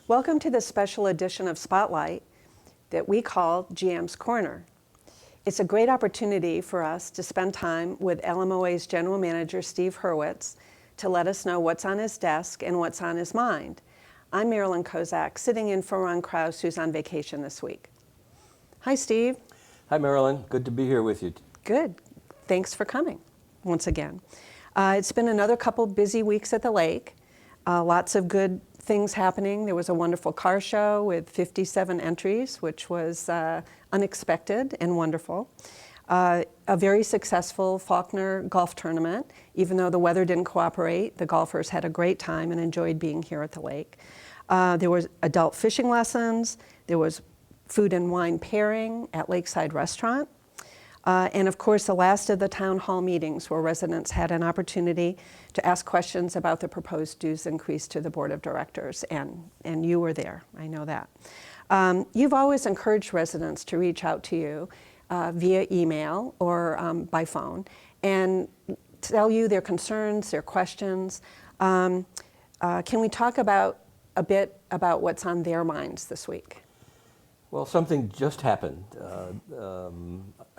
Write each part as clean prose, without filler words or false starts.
Welcome to this special edition of Spotlight that we call GM's Corner. It's a great opportunity for us to spend time with LMOA's General Manager, Steve Hurwitz, to let us know what's on his desk and what's on his mind. I'm Marilyn Kozak, sitting in for Ron Krause, who's on vacation this week. Hi, Steve. Hi, Marilyn. Good to be here with you. Good. Thanks for coming once again. It's been another couple busy weeks at the lake. Lots of good things happening. There was a wonderful car show with 57 entries, which was unexpected and wonderful. A very successful Faulkner golf tournament. Even though the weather didn't cooperate, the golfers had a great time and enjoyed being here at the lake. There was adult fishing lessons. There was food and wine pairing at Lakeside Restaurant. And of course, the last of the town hall meetings where residents had an opportunity to ask questions about the proposed dues increase to the board of directors, and you were there, I know that. You've always encouraged residents to reach out to you via email or by phone and tell you their concerns, their questions. Can we talk a bit about what's on their minds this week? Well, something just happened.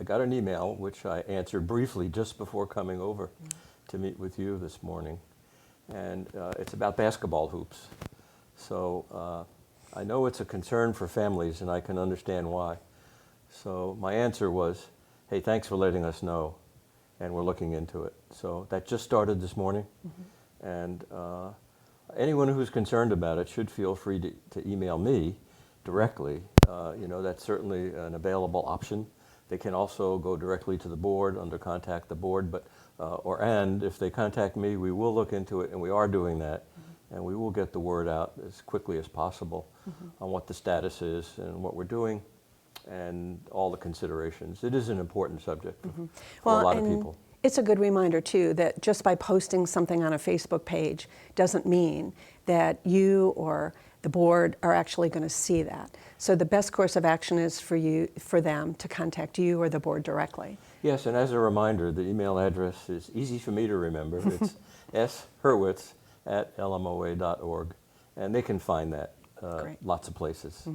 I got an email, which I answered briefly just before coming over to meet with you this morning. And it's about basketball hoops. So I know it's a concern for families, and I can understand why. So my answer was, hey, thanks for letting us know, and we're looking into it. So that just started this morning. And anyone who's concerned about it should feel free to email me directly. That's certainly an available option. They can also go directly to the board under contact the board, and if they contact me, we will look into it, and we are doing that, and we will get the word out as quickly as possible on what the status is and what we're doing and all the considerations. It is an important subject for a lot of people. It's a good reminder, too, that just by posting something on a Facebook page doesn't mean that you or the board are actually going to see that. So the best course of action is for them to contact you or the board directly. Yes, and as a reminder, the email address is easy for me to remember. It's shurwitz@lmoa.org, and they can find that lots of places.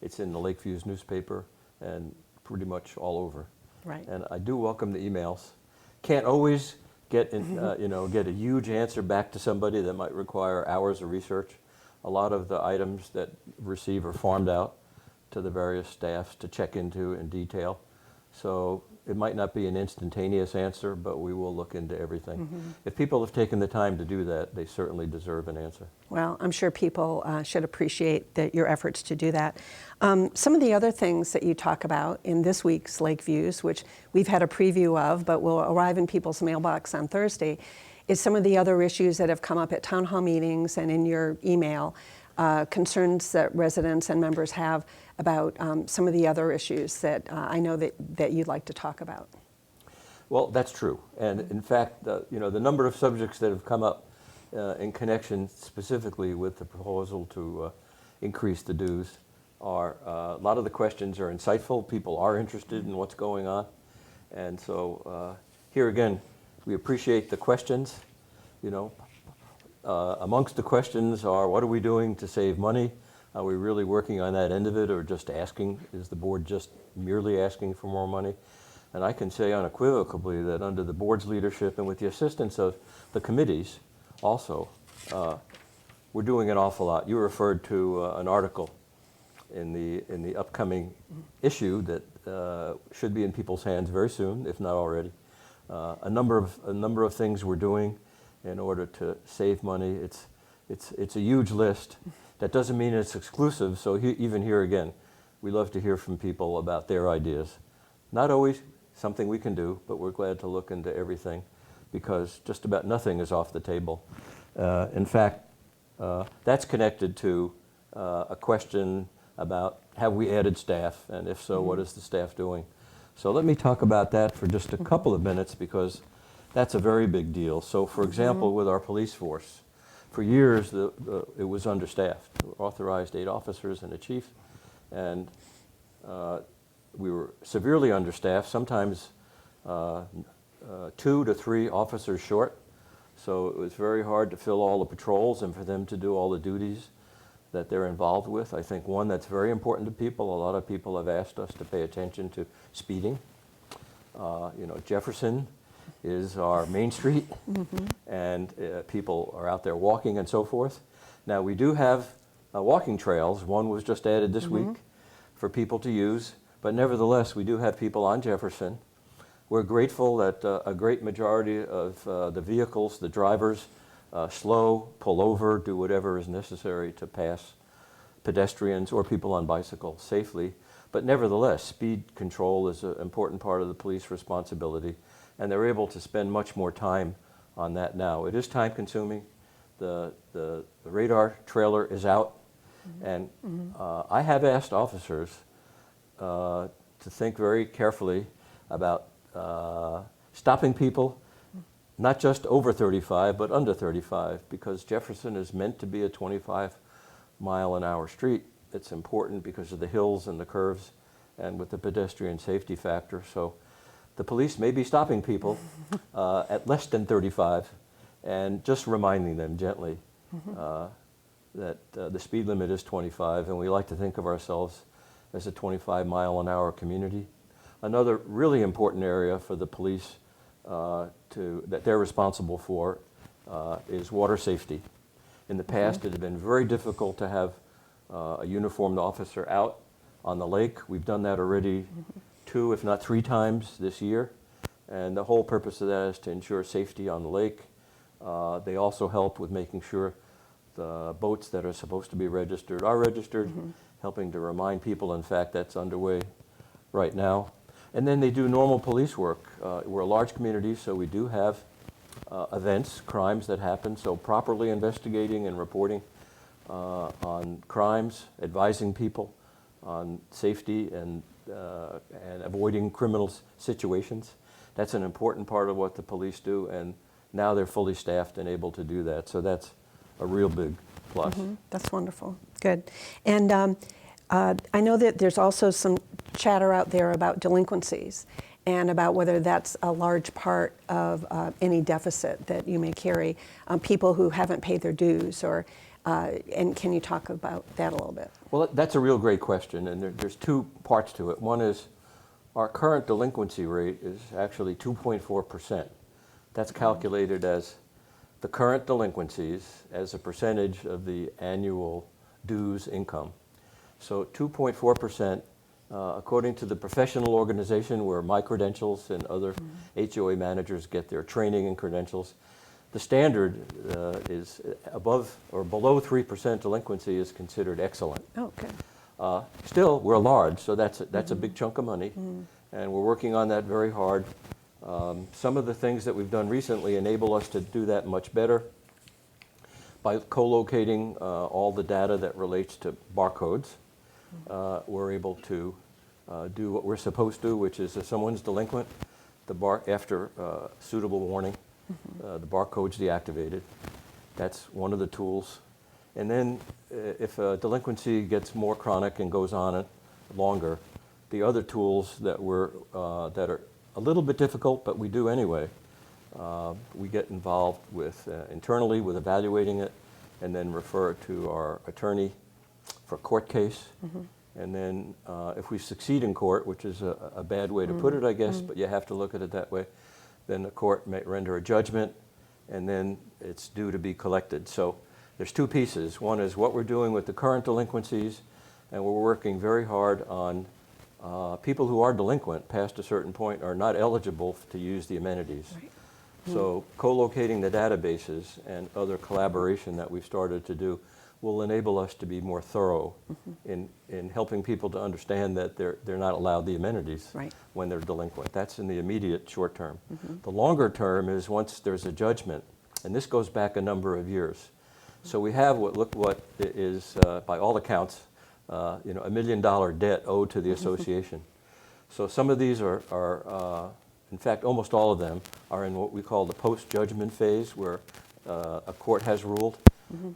It's in the Lakeviews newspaper and pretty much all over. Right. And I do welcome the emails. Can't always get a huge answer back to somebody that might require hours of research. A lot of the items that receive are farmed out to the various staffs to check into in detail. So it might not be an instantaneous answer, but we will look into everything. If people have taken the time to do that, they certainly deserve an answer. Well, I'm sure people should appreciate your efforts to do that. Some of the other things that you talk about in this week's Lakeviews, which we've had a preview of, but will arrive in people's mailbox on Thursday, is some of the other issues that have come up at town hall meetings and in your email, concerns that residents and members have about some of the other issues that I know that you'd like to talk about. Well, that's true. And in fact, the number of subjects that have come up in connection specifically with the proposal to increase the dues are, a lot of the questions are insightful. People are interested in what's going on. And so here again, we appreciate the questions. Amongst the questions are, what are we doing to save money? Are we really working on that end of it, or just asking? Is the board just merely asking for more money? And I can say unequivocally that under the board's leadership and with the assistance of the committees also, we're doing an awful lot. You referred to an article in the upcoming issue that should be in people's hands very soon, if not already. A number of things we're doing in order to save money. It's a huge list. That doesn't mean it's exclusive. So even here again, we love to hear from people about their ideas. Not always something we can do, but we're glad to look into everything because just about nothing is off the table. In fact, that's connected to a question about have we added staff, and if so, what is the staff doing? So let me talk about that for just a couple of minutes because that's a very big deal. So for example, with our police force, for years it was understaffed. We authorized 8 officers and a chief, and we were severely understaffed, sometimes 2 to 3 officers short. So it was very hard to fill all the patrols and for them to do all the duties. that they're involved with. I think one that's very important to people, a lot of people have asked us to pay attention to speeding. Jefferson is our main street, and people are out there walking and so forth. Now, we do have walking trails. One was just added this week for people to use, but nevertheless, we do have people on Jefferson. We're grateful that a great majority of the vehicles, the drivers, slow, pull over, do whatever is necessary to pass pedestrians or people on bicycles safely. But nevertheless, speed control is an important part of the police responsibility, and they're able to spend much more time on that now. It is time consuming. The radar trailer is out, and I have asked officers to think very carefully about stopping people, not just over 35, but under 35, because Jefferson is meant to be a 25-mile-an-hour street. It's important because of the hills and the curves and with the pedestrian safety factor. So the police may be stopping people at less than 35 and just reminding them gently that the speed limit is 25, and we like to think of ourselves as a 25-mile-an-hour community. Another really important area for the police that they're responsible for is water safety. In the past, it had been very difficult to have a uniformed officer out on the lake. We've done that already 2, if not 3 times this year. And the whole purpose of that is to ensure safety on the lake. They also help with making sure the boats that are supposed to be registered are registered, helping to remind people, in fact, that's underway right now. And then they do normal police work. We're a large community, so we do have events, crimes that happen, so properly investigating and reporting on crimes, advising people on safety and avoiding criminal situations. That's an important part of what the police do, and now they're fully staffed and able to do that, so that's a real big plus. That's wonderful. Good. And I know that there's also some chatter out there about delinquencies and about whether that's a large part of any deficit that you may carry, people who haven't paid their dues, and can you talk about that a little bit? Well, that's a real great question, and there's 2 parts to it. One is our current delinquency rate is actually 2.4%. That's calculated as the current delinquencies as a percentage of the annual dues income. So 2.4%, according to the professional organization where my credentials and other HOA managers get their training and credentials, the standard is above or below 3% delinquency is considered excellent. Oh, okay. Still, we're large, so that's a big chunk of money, and we're working on that very hard. Some of the things that we've done recently enable us to do that much better by co-locating all the data that relates to barcodes. We're able to do what we're supposed to, which is if someone's delinquent, after suitable warning, the barcode's deactivated. That's one of the tools. And then if a delinquency gets more chronic and goes on longer, the other tools that are a little bit difficult, but we do anyway, we get involved with internally with evaluating it, and then refer it to our attorney for court case. And then if we succeed in court, which is a bad way to put it, I guess, but you have to look at it that way, then the court may render a judgment, and then it's due to be collected. So there's 2 pieces. One is what we're doing with the current delinquencies, and we're working very hard on people who are delinquent past a certain point are not eligible to use the amenities. Right. So co-locating the databases and other collaboration that we've started to do will enable us to be more thorough in helping people to understand that they're not allowed the amenities when they're delinquent. That's in the immediate short term. The longer term is once there's a judgment, and this goes back a number of years. So we have what is, by all accounts, $1 million debt owed to the association. So some of these are, in fact, almost all of them are in what we call the post-judgment phase, where a court has ruled.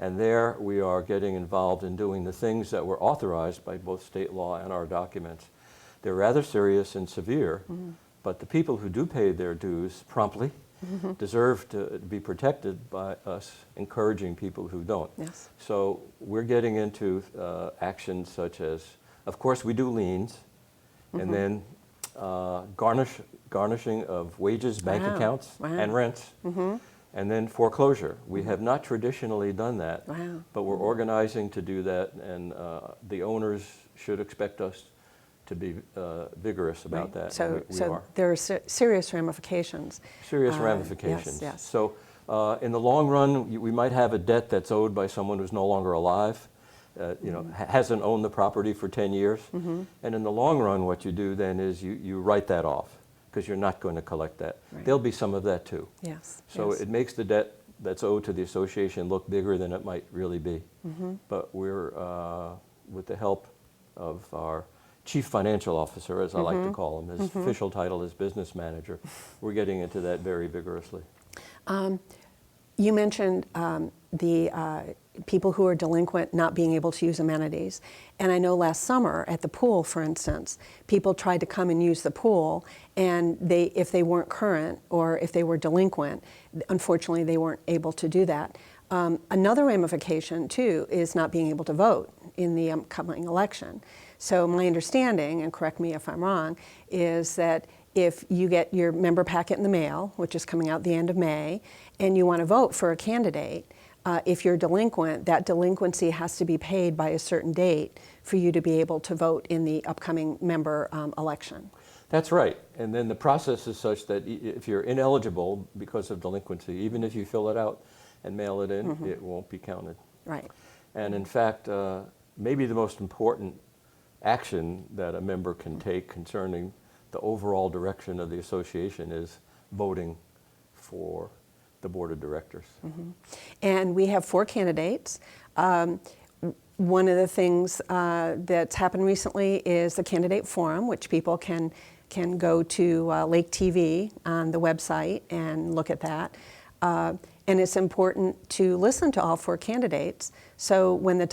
And there we are getting involved in doing the things that were authorized by both state law and our documents. They're rather serious and severe, but the people who do pay their dues promptly deserve to be protected by us encouraging people who don't. Yes. So we're getting into actions such as, of course, we do liens, and then garnishing of wages, bank Wow. accounts, Wow. and rents, and then foreclosure. We have not traditionally done that, Wow. but we're organizing to do that, and the owners should expect us to be vigorous about Right. that. So, and we so are. there are serious ramifications. Serious Yes, ramifications. yes. So in the long run, we might have a debt that's owed by someone who's no longer alive, hasn't owned the property for 10 years. And in the long run, what you do then is you write that off because you're not going to collect that. Right. There'll be some of that too. Yes. So yes. it makes the debt that's owed to the association look bigger than it might really be. But we're, with the help of our Chief Financial Officer, as I like to call him, his official title is Business Manager, we're getting into that very vigorously. You mentioned the people who are delinquent not being able to use amenities. And I know last summer at the pool, for instance, people tried to come and use the pool, and if they weren't current or if they were delinquent, unfortunately they weren't able to do that. Another ramification, too, is not being able to vote in the upcoming election. So my understanding, and correct me if I'm wrong, is that if you get your member packet in the mail, which is coming out the end of May, and you want to vote for a candidate, if you're delinquent, that delinquency has to be paid by a certain date for you to be able to vote in the upcoming member election. That's right. And then the process is such that if you're ineligible because of delinquency, even if you fill it out and mail it in, it won't be counted. Right. And in fact, maybe the most important action that a member can take concerning the overall direction of the association is voting for the board of directors. And we have 4 candidates. One of the things that's happened recently is the candidate forum, which people can go to Lake TV on the website and look at that. And it's important to listen to all 4 candidates, so when the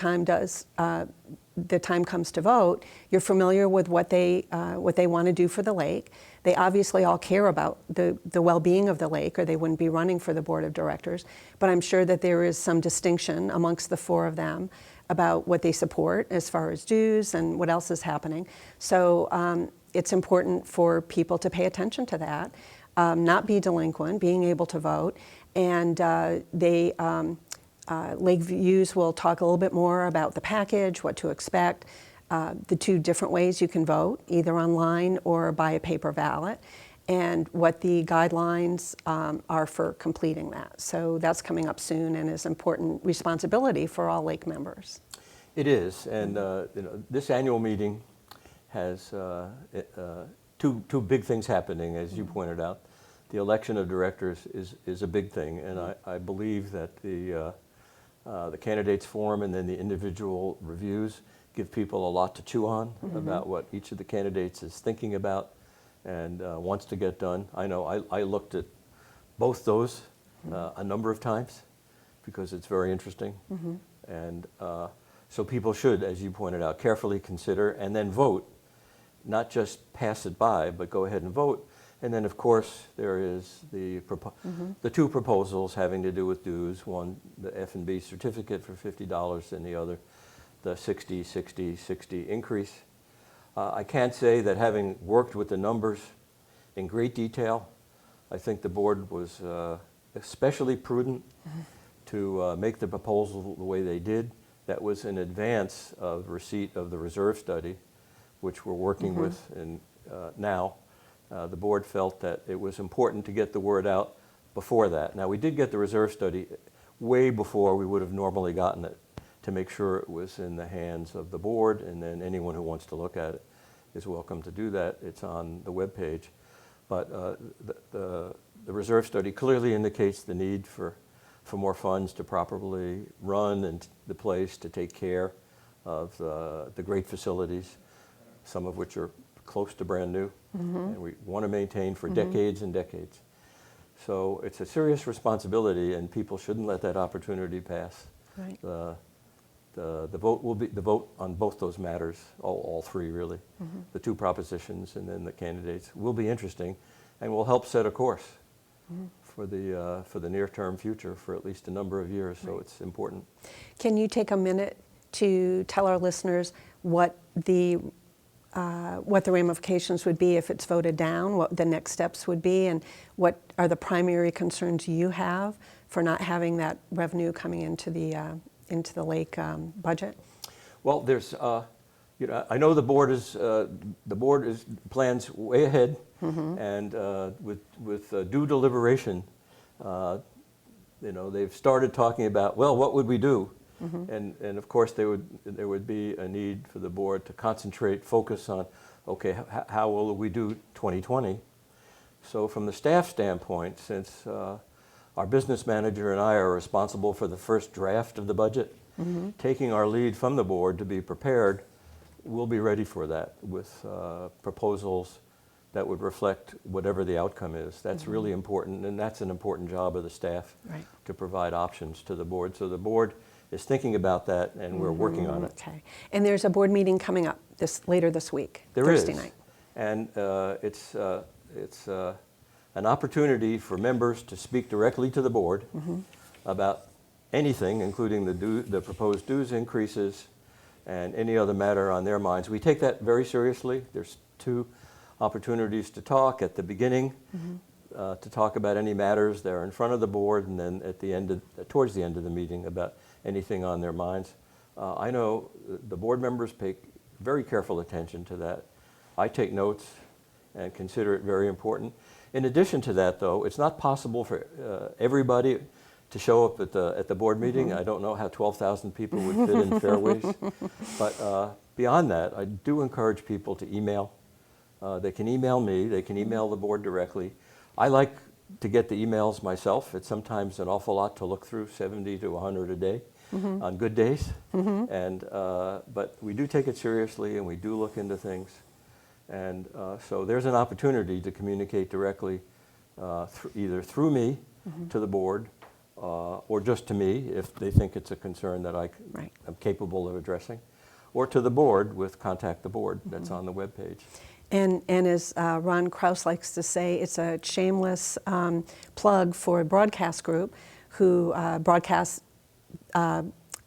time comes to vote, you're familiar with what they want to do for the lake. They obviously all care about the well-being of the lake, or they wouldn't be running for the board of directors. But I'm sure that there is some distinction amongst the 4 of them about what they support as far as dues and what else is happening. So it's important for people to pay attention to that, not be delinquent, being able to vote, and Lake Views will talk a little bit more about the package, what to expect, the 2 different ways you can vote, either online or by a paper ballot, and what the guidelines are for completing that. So that's coming up soon and is important responsibility for all Lake members. It is, and this annual meeting has two big things happening, as you pointed out. The election of directors is a big thing, and I believe that the candidates forum and then the individual reviews give people a lot to chew on about what each of the candidates is thinking about and wants to get done. I know I looked at both those a number of times because it's very interesting. And so people should, as you pointed out, carefully consider and then vote, not just pass it by, but go ahead and vote. And then, of course, there is the 2 proposals having to do with dues, one the F&B certificate for $50 and the other the 60, 60, 60 increase. I can't say that having worked with the numbers in great detail, I think the board was especially prudent to make the proposal the way they did. That was in advance of receipt of the reserve study, which we're working with now. The board felt that it was important to get the word out before that. Now, we did get the reserve study way before we would have normally gotten it to make sure it was in the hands of the board, and then anyone who wants to look at it is welcome to do that. It's on the webpage. But the reserve study clearly indicates the need for more funds to properly run and the place, to take care of the great facilities, some of which are close to brand new, and we want to maintain for decades and decades. So it's a serious responsibility, and people shouldn't let that opportunity pass. Right. The vote will be the vote on both those matters, all 3 really, the 2 propositions and then the candidates will be interesting, and will help set a course for the near-term future for at least a number of years. So it's important. Can you take a minute to tell our listeners what the ramifications would be if it's voted down, what the next steps would be, and what are the primary concerns you have for not having that revenue coming into the lake budget? Well, there's, I know the board is plans way ahead, and with due deliberation, they've started talking about, well, what would we do? And of course there would be a need for the board to concentrate, focus on, okay, how will we do 2020? So from the staff standpoint, since our business manager and I are responsible for the first draft of the budget, taking our lead from the board to be prepared, we'll be ready for that with proposals that would reflect whatever the outcome is. That's really important, and that's an important job of the staff, to provide options to the board. So the board is thinking about that, and we're working on it. Okay. And there's a board meeting coming up later this week, Thursday night. And it's an opportunity for members to speak directly to the board about anything, including the proposed dues increases and any other matter on their minds. We take that very seriously. There's 2 opportunities to talk at the beginning, to talk about any matters that are in front of the board, and then at towards the end of the meeting about anything on their minds. I know the board members pay very careful attention to that. I take notes and consider it very important. In addition to that, though, it's not possible for everybody to show up at the board meeting. I don't know how 12,000 people would fit in fairways. But beyond that, I do encourage people to email. They can email me. They can email the board directly. I like to get the emails myself. It's sometimes an awful lot to look through, 70 to 100 a day on good days. But we do take it seriously, and we do look into things. And so there's an opportunity to communicate directly either through me to the board or just to me if they think it's a concern that I am capable of addressing, or to the board with Contact the Board that's on the webpage. And as Ron Kraus likes to say, it's a shameless plug for a broadcast group who broadcasts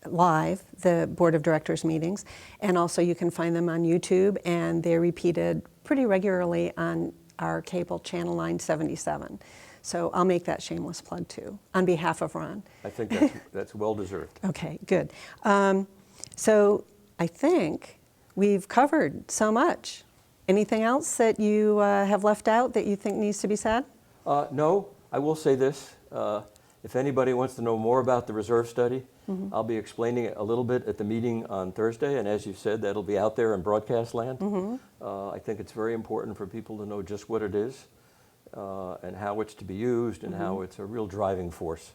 live the Board of Directors meetings. And also you can find them on YouTube, and they're repeated pretty regularly on our cable channel 977. So I'll make that shameless plug too, on behalf of Ron. I think that's well deserved. Okay, good. So I think we've covered so much. Anything else that you have left out that you think needs to be said? No, I will say this. If anybody wants to know more about the reserve study, I'll be explaining it a little bit at the meeting on Thursday, and as you said, that'll be out there in broadcast land. I think it's very important for people to know just what it is and how it's to be used, and how it's a real driving force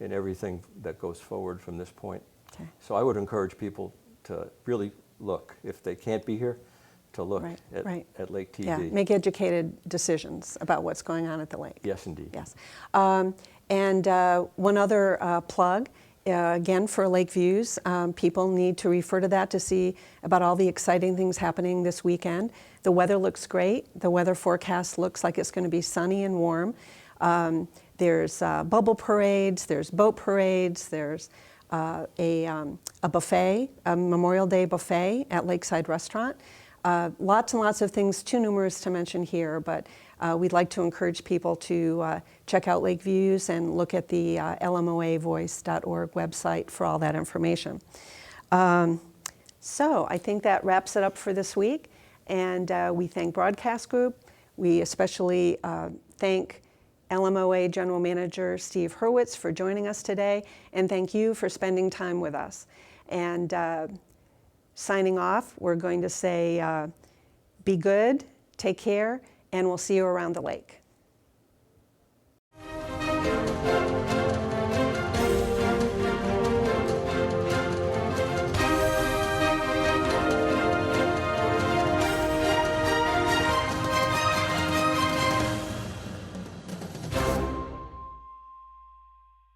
in everything that goes forward from this point. So I would encourage people to really look, if they can't be here, to look at Lake TV. Yeah, make educated decisions about what's going on at the lake. Yes, indeed. Yes. And one other plug, again, for Lake Views, people need to refer to that to see about all the exciting things happening this weekend. The weather looks great. The weather forecast looks like it's going to be sunny and warm. There's bubble parades, there's boat parades, there's a buffet, a Memorial Day buffet at Lakeside Restaurant. Lots and lots of things, too numerous to mention here, but we'd like to encourage people to check out Lake Views and look at the LMOAvoice.org website for all that information. So I think that wraps it up for this week, and we thank Broadcast Group. We especially thank LMOA General Manager Steve Hurwitz for joining us today, and thank you for spending time with us. And signing off, we're going to say be good, take care, and we'll see you around the lake.